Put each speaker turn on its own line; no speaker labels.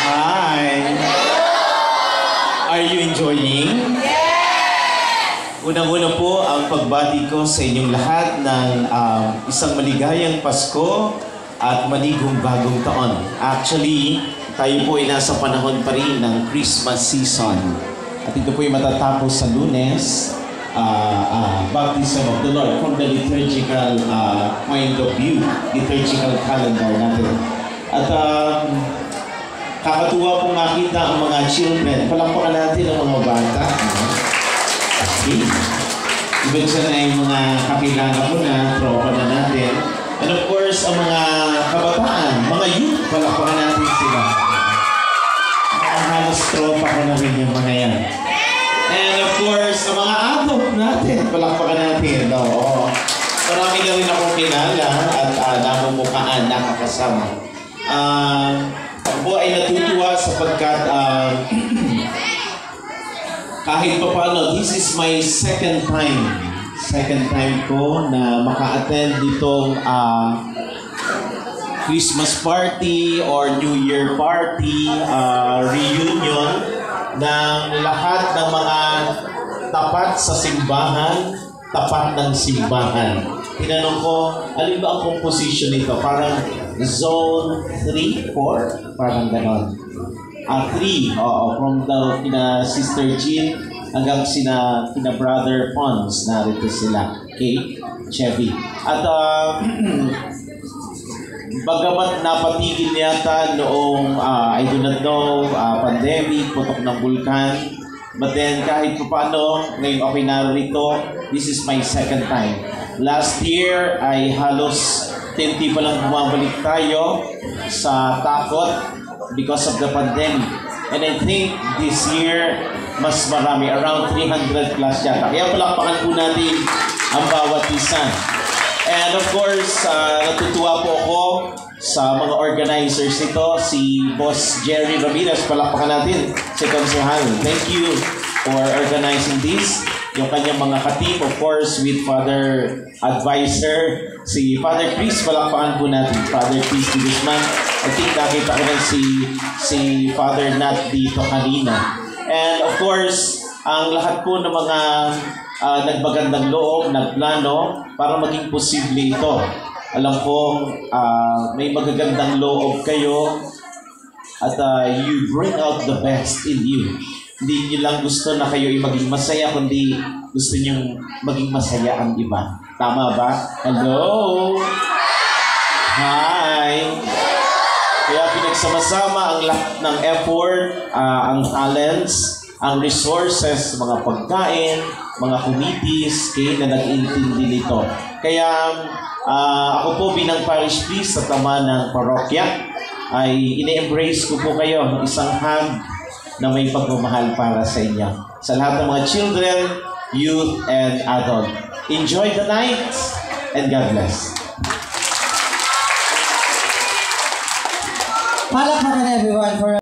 Hi! Are you enjoying? Unang-una po ang pagbati ko sa inyong lahat ng isang maligayang Pasko at manigong bagong taon. Actually, tayo po ay nasa panahon pa rin ng Christmas season. At ito po ay matatapos sa Lunes, Baptism of the Lord from the liturgical point of view, liturgical calendar natin. At kakatuwa po makita ang mga children. Palakpakan natin ang mga bata. Okay. Ibig sa na yung mga kakilala ko na, tropa na natin. And of course, ang mga kabataan, mga youth, palakpakan natin sila. Halos tropa ko na rin yung mga yan. And of course, ang mga adult natin, palakpakan natin. Oo. Marami na rin akong kilala at namumukaan, nakakasama. Ako ay natutuwa sapagkat kahit pa paano, this is my second time ko na maka-attend ditong Christmas party or New Year party, reunion ng lahat ng mga tapat sa simbahan, tapat ng simbahan. Tinanong ko, alin ba ang composition nito? Parang zone 3, 4? Parang ganon. 3, from the Sister Jean hanggang kina Brother Pons, narito sila. Okay? Chevy. At bagamat napatigil yata noong, I do not know, pandemic, putok ng bulkan, but then kahit pa paano, ngayon ako narito, this is my second time. Last year ay halos 10 pa lang bumabalik tayo sa takot because of the pandemic. And I think this year, mas marami, around 300 plus yata. Kaya palakpakan po natin ang bawat isa. And of course, natutuwa po ako sa mga organizers nito, si Boss Jerry Ramirez, palakpakan natin, si Konsehal. Thank you for organizing this. Yung kanyang mga ka-team, of course, with Father Advisor, si Father Chris, palakpakan po natin, Father Chris de Guzman. I think nakita ko rin si Father Nat dito kanina. And of course, ang lahat po ng mga nagmagandang loob, nagplano, para maging posible ito. Alam ko, may magagandang loob kayo at you bring out the best in you. Hindi nyo lang gusto na kayo ay maging masaya, kundi gusto nyo maging masaya ang iba. Tama ba? Hello? Hi! Kaya pinagsama-sama ang lahat ng effort, ang talents, ang resources, mga pagkain, mga committees, na nag-intindi nito. Kaya ako po bilang parish priest sa tama ng parokya, ay ine-embrace ko po kayo isang hand na may pagmamahal para sa inyo. Sa lahat ng mga children, youth, and adult. Enjoy the night, and God bless.
Palakpakan everyone for